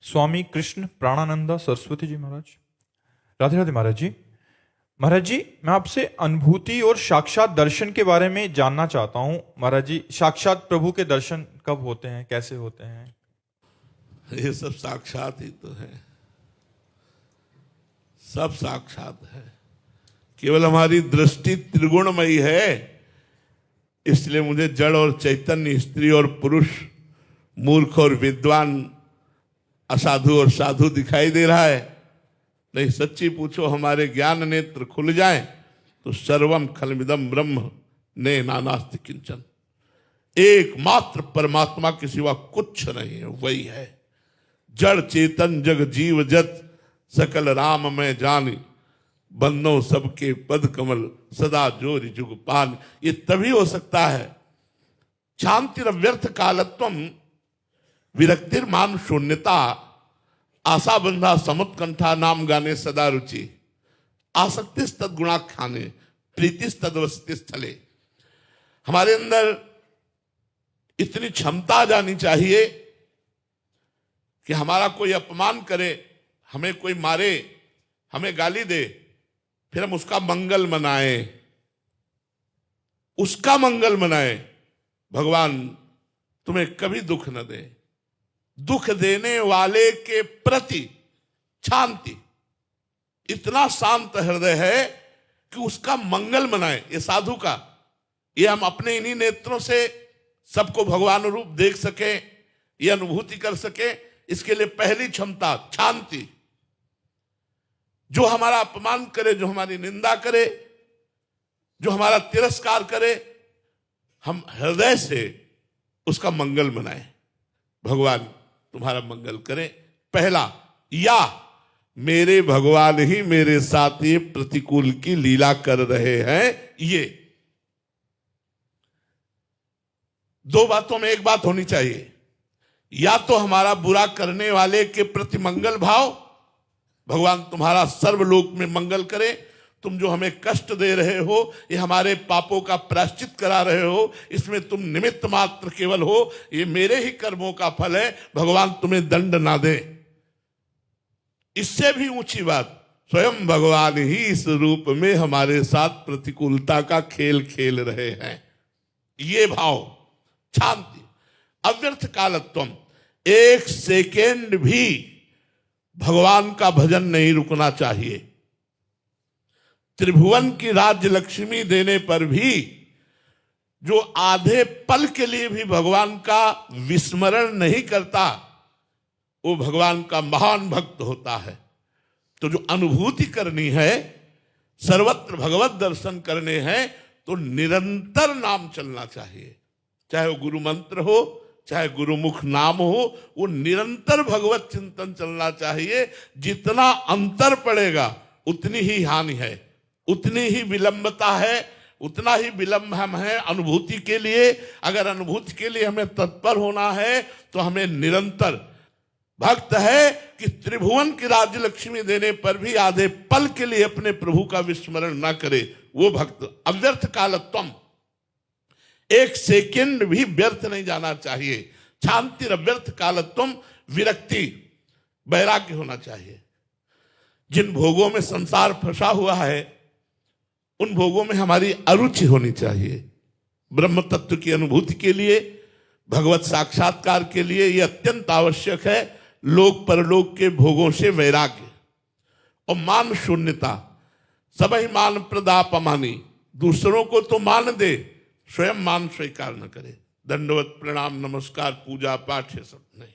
स्वामी कृष्ण प्राणानंदा सरस्वती जी महाराज। राधे राधे महाराज जी। महाराज जी, मैं आपसे अनुभूति और साक्षात दर्शन के बारे में जानना चाहता हूं। महाराज जी, साक्षात प्रभु के दर्शन कब होते हैं, कैसे होते हैं? ये सब साक्षात ही तो है, सब साक्षात है। केवल हमारी दृष्टि त्रिगुणमयी है, इसलिए मुझे जड़ और चैतन्य, स्त्री और पुरुष, मूर्ख और विद्वान, असाधु और साधु दिखाई दे रहा है। नहीं, सच्ची पूछो, हमारे ज्ञान नेत्र खुल जाए तो सर्वम खलमिदम ब्रह्म ने नानास्ति किंचन, एकमात्र परमात्मा के सिवा कुछ नहीं है, वही है। जड़ चेतन जग जीव जत सकल राम में जानी, बंदो सबके पद कमल सदा जोरि जुग पान। ये तभी हो सकता है। शांति व्यर्थ कालत्वम विरक्तिर्मान शून्यता, आशा बंधा समुत्कंठा नाम गाने सदा रुचि, आसक्ति तदगुणा खाने प्रीति तदवस्ति स्थले। हमारे अंदर इतनी क्षमता जानी चाहिए कि हमारा कोई अपमान करे, हमें कोई मारे, हमें गाली दे, फिर हम उसका मंगल मनाएं, उसका मंगल मनाएं। भगवान तुम्हें कभी दुख न दे। दुख देने वाले के प्रति शांति, इतना शांत हृदय है कि उसका मंगल मनाए। ये साधु का, ये हम अपने इन्हीं नेत्रों से सबको भगवान रूप देख सके, ये अनुभूति कर सके, इसके लिए पहली क्षमता शांति। जो हमारा अपमान करे, जो हमारी निंदा करे, जो हमारा तिरस्कार करे, हम हृदय से उसका मंगल मनाएं। भगवान तुम्हारा मंगल करें। पहला, या मेरे भगवान ही मेरे साथ ये प्रतिकूल की लीला कर रहे हैं। ये दो बातों में एक बात होनी चाहिए। या तो हमारा बुरा करने वाले के प्रति मंगल भाव, भगवान तुम्हारा सर्वलोक में मंगल करे, तुम जो हमें कष्ट दे रहे हो, ये हमारे पापों का प्रायश्चित करा रहे हो, इसमें तुम निमित्त मात्र केवल हो, ये मेरे ही कर्मों का फल है, भगवान तुम्हें दंड ना दे। इससे भी ऊंची बात, स्वयं भगवान ही इस रूप में हमारे साथ प्रतिकूलता का खेल खेल रहे हैं। ये भाव, शांति, अव्यर्थ कालत्वम। एक सेकेंड भी भगवान का भजन नहीं रुकना चाहिए। त्रिभुवन की राज्य लक्ष्मी देने पर भी जो आधे पल के लिए भी भगवान का विस्मरण नहीं करता, वो भगवान का महान भक्त होता है। तो जो अनुभूति करनी है, सर्वत्र भगवत दर्शन करने हैं, तो निरंतर नाम चलना चाहिए। चाहे वो गुरु मंत्र हो, चाहे गुरुमुख नाम हो, वो निरंतर भगवत चिंतन चलना चाहिए। जितना अंतर पड़ेगा उतनी ही हानि है, उतनी ही विलंबता है, उतना ही विलंब हम है अनुभूति के लिए। अगर अनुभूति के लिए हमें तत्पर होना है तो हमें निरंतर, भक्त है कि त्रिभुवन की राज्य लक्ष्मी देने पर भी आधे पल के लिए अपने प्रभु का विस्मरण ना करे, वो भक्त। अव्यर्थ कालत्वम, एक सेकंड भी व्यर्थ नहीं जाना चाहिए। शांति अव्यर्थ कालत्वम, विरक्ति, वैराग्य होना चाहिए। जिन भोगों में संसार फंसा हुआ है, उन भोगों में हमारी अरुचि होनी चाहिए। ब्रह्म तत्व की अनुभूति के लिए, भगवत साक्षात्कार के लिए यह अत्यंत आवश्यक है। लोक परलोक के भोगों से वैराग्य और मान शून्यता। सबहि मान प्रदापमानी, दूसरों को तो मान दे, स्वयं मान स्वीकार न करे। दंडवत प्रणाम नमस्कार पूजा पाठ है सब नहीं,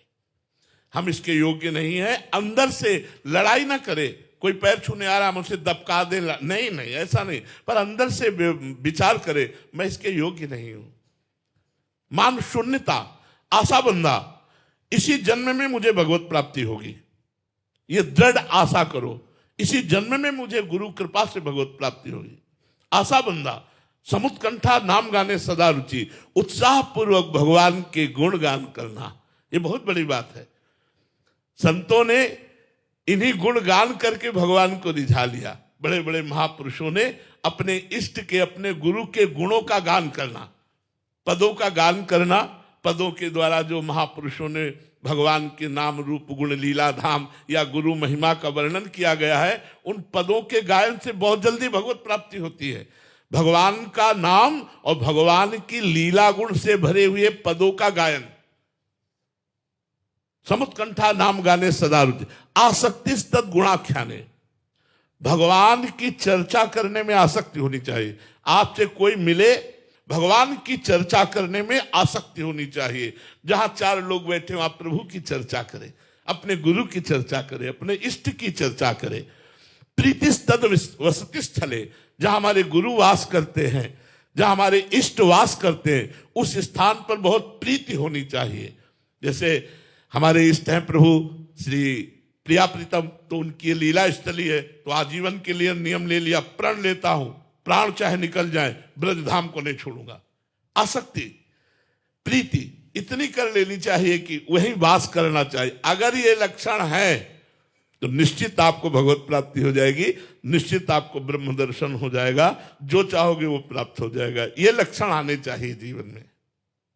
हम इसके योग्य नहीं है। अंदर से लड़ाई ना करे, कोई पैर छूने आ रहा मुझसे दबका दे, नहीं नहीं ऐसा नहीं, पर अंदर से विचार करे, मैं इसके योग्य नहीं हूं। मान शून्यता, आशा बंधा, इसी जन्म में मुझे भगवत प्राप्ति होगी, ये दृढ़ आशा करो। इसी जन्म में मुझे गुरु कृपा से भगवत प्राप्ति होगी। आशा बंधा, समुत्कंठा नाम गाने सदा रुचि, उत्साह पूर्वक भगवान के गुण गान करना, ये बहुत बड़ी बात है। संतों ने इन्हीं गुण गान करके भगवान को रिझा लिया। बड़े बड़े महापुरुषों ने अपने इष्ट के, अपने गुरु के गुणों का गान करना, पदों का गान करना, पदों के द्वारा जो महापुरुषों ने भगवान के नाम रूप गुण लीला धाम या गुरु महिमा का वर्णन किया गया है, उन पदों के गायन से बहुत जल्दी भगवत प्राप्ति होती है। भगवान का नाम और भगवान की लीला गुण से भरे हुए पदों का गायन। समुत्कंठा नाम गाने सदा रुचि, आसक्ति तद गुणाख्याने। भगवान की चर्चा करने में आसक्ति होनी चाहिए। आपसे कोई मिले, भगवान की चर्चा करने में आसक्ति होनी चाहिए। जहां चार लोग बैठे हो, आप प्रभु की चर्चा करें, अपने गुरु की चर्चा करें, अपने इष्ट की चर्चा करें। प्रीतिस्तद वसति स्थले, जहां हमारे गुरु वास करते हैं, जहां हमारे इष्ट वास करते हैं, उस स्थान पर बहुत प्रीति होनी चाहिए। जैसे हमारे इष्ट हैं प्रभु श्री प्रिया प्रीतम, तो उनकी लीला स्थली है, तो आजीवन के लिए नियम ले लिया, प्रण लेता हूं, प्राण चाहे निकल जाए, ब्रजधाम को नहीं छोड़ूंगा। आसक्ति, प्रीति इतनी कर लेनी चाहिए कि वहीं वास करना चाहिए। अगर ये लक्षण है तो निश्चित आपको भगवत प्राप्ति हो जाएगी, निश्चित आपको ब्रह्म दर्शन हो जाएगा, जो चाहोगे वो प्राप्त हो जाएगा। ये लक्षण आने चाहिए जीवन में।